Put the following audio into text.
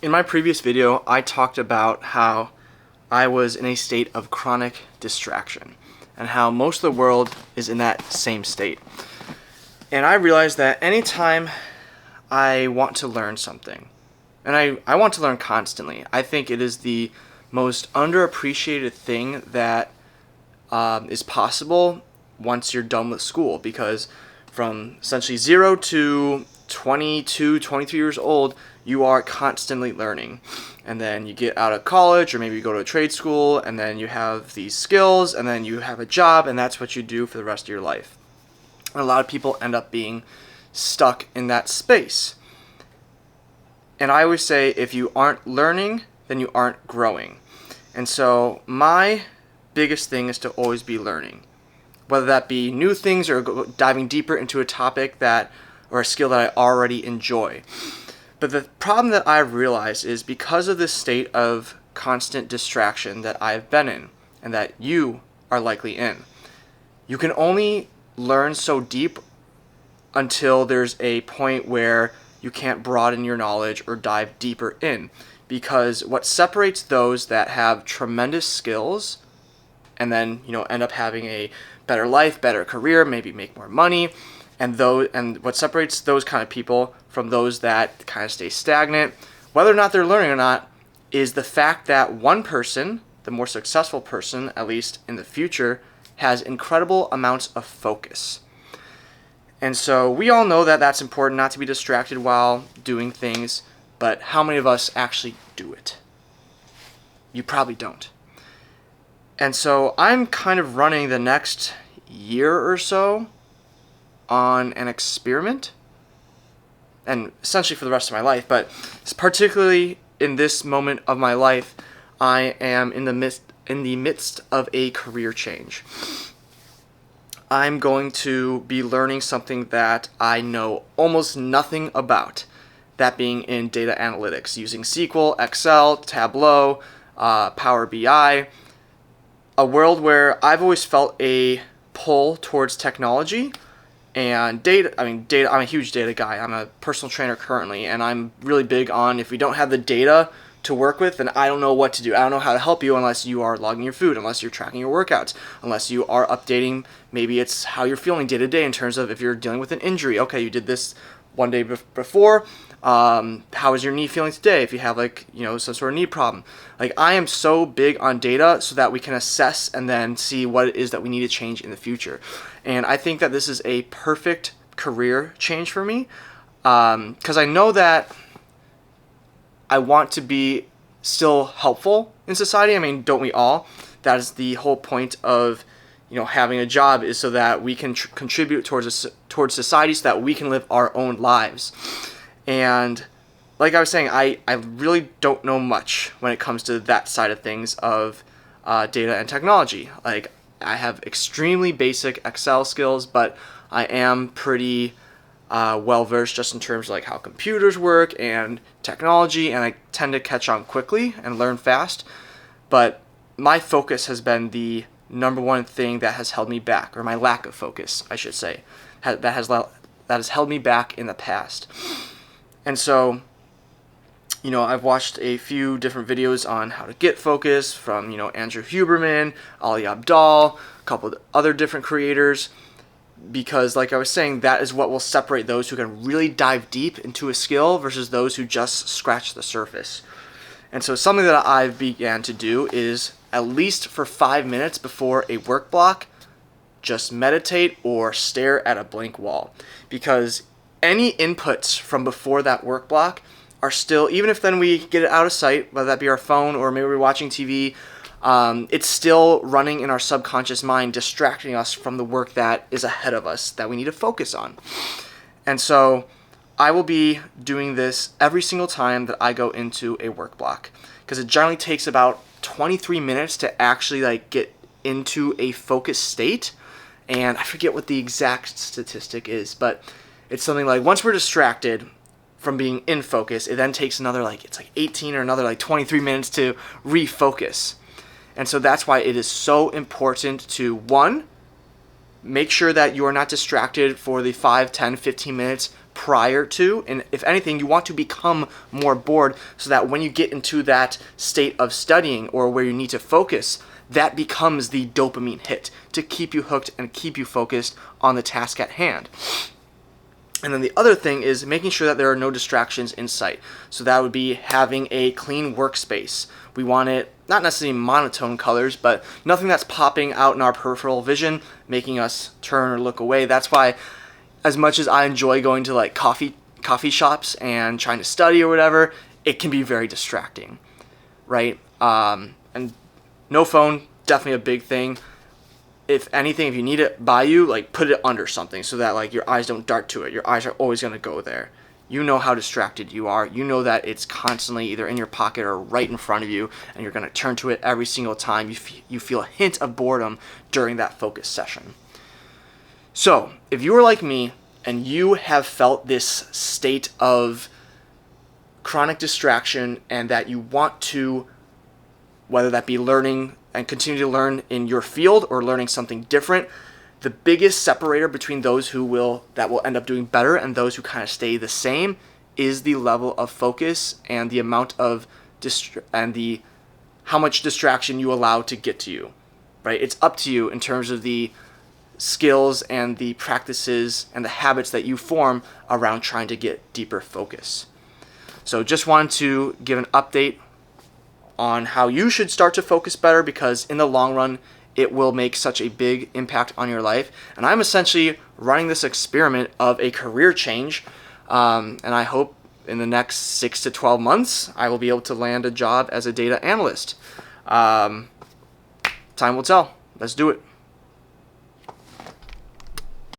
In my previous video, I talked about how I was in a state of chronic distraction and how most of the world is in that same state. And I realized that anytime I want to learn something, and I want to learn constantly, I think it is the most underappreciated thing that is possible once you're done with school, because from essentially 0 to 22, 23 years old, you are constantly learning. And then you get out of college, or maybe you go to a trade school, and then you have these skills, and then you have a job, and that's what you do for the rest of your life. And a lot of people end up being stuck in that space. And I always say, if you aren't learning, then you aren't growing. And so my biggest thing is to always be learning, whether that be new things or diving deeper into a topic that or a skill that I already enjoy. But the problem that I've realized is because of this state of constant distraction that I've been in and that you are likely in, you can only learn so deep until there's a point where you can't broaden your knowledge or dive deeper in. Because what separates those that have tremendous skills and then end up having a better life, better career, maybe make more money, and what separates those kind of people from those that kind of stay stagnant, whether or not they're learning or not, is the fact that one person, the more successful person, at least in the future, has incredible amounts of focus. And so we all know that that's important, not to be distracted while doing things, but how many of us actually do it? You probably don't. And so I'm kind of running the next year or so on an experiment, and essentially for the rest of my life, but particularly in this moment of my life, I am in the midst of a career change. I'm going to be learning something that I know almost nothing about, that being in data analytics, using SQL, Excel, Tableau, Power BI, a world where I've always felt a pull towards technology and data. I'm a huge data guy. I'm a personal trainer currently, and I'm really big on, if we don't have the data to work with, then I don't know what to do. I don't know how to help you unless you are logging your food, unless you're tracking your workouts, unless you are updating, maybe it's how you're feeling day to day in terms of if you're dealing with an injury. Okay, you did this one day before. How is your knee feeling today? If you have some sort of knee problem. I am so big on data so that we can assess and then see what it is that we need to change in the future. And I think that this is a perfect career change for me, because I know that I want to be still helpful in society. I mean, don't we all? That is the whole point of having a job, is so that we can contribute towards society, so that we can live our own lives. And like I was saying, I really don't know much when it comes to that side of things of data and technology. I have extremely basic Excel skills, but I am pretty well versed just in terms of how computers work and technology, and I tend to catch on quickly and learn fast. But my focus has been the number one thing that has held me back, or my lack of focus, I should say, that has held me back in the past. And so, I've watched a few different videos on how to get focus from, Andrew Huberman, Ali Abdaal, a couple of other different creators, because like I was saying, that is what will separate those who can really dive deep into a skill versus those who just scratch the surface. And so something that I've began to do is, at least for 5 minutes before a work block, just meditate or stare at a blank wall. Because any inputs from before that work block are still, even if then we get it out of sight, whether that be our phone or maybe we're watching TV, it's still running in our subconscious mind, distracting us from the work that is ahead of us that we need to focus on. And so I will be doing this every single time that I go into a work block, because it generally takes about 23 minutes to actually get into a focused state. And I forget what the exact statistic is, but it's something like, once we're distracted from being in focus, it then takes another 18 or another 23 minutes to refocus. And so that's why it is so important to, one, make sure that you are not distracted for the 5, 10, 15 minutes prior to, and if anything, you want to become more bored so that when you get into that state of studying or where you need to focus, that becomes the dopamine hit to keep you hooked and keep you focused on the task at hand. And then the other thing is making sure that there are no distractions in sight. So that would be having a clean workspace. We want it not necessarily monotone colors, but nothing that's popping out in our peripheral vision, making us turn or look away. That's why, as much as I enjoy going to like coffee shops and trying to study or whatever, it can be very distracting, right? And no phone, definitely a big thing. If anything, if you need it by you, like put it under something so that like your eyes don't dart to it. Your eyes are always going to go there. You know how distracted you are. You know that it's constantly either in your pocket or right in front of you, and you're going to turn to it every single time you feel a hint of boredom during that focus session. So if you are like me and you have felt this state of chronic distraction and that you want to, whether that be learning and continue to learn in your field or learning something different, the biggest separator between those that will end up doing better and those who kind of stay the same is the level of focus and the amount of how much distraction you allow to get to you, right? It's up to you in terms of the skills and the practices and the habits that you form around trying to get deeper focus. So just wanted to give an update on how you should start to focus better, because in the long run, it will make such a big impact on your life. And I'm essentially running this experiment of a career change. And I hope in the next 6 to 12 months, I will be able to land a job as a data analyst. Time will tell. Let's do it.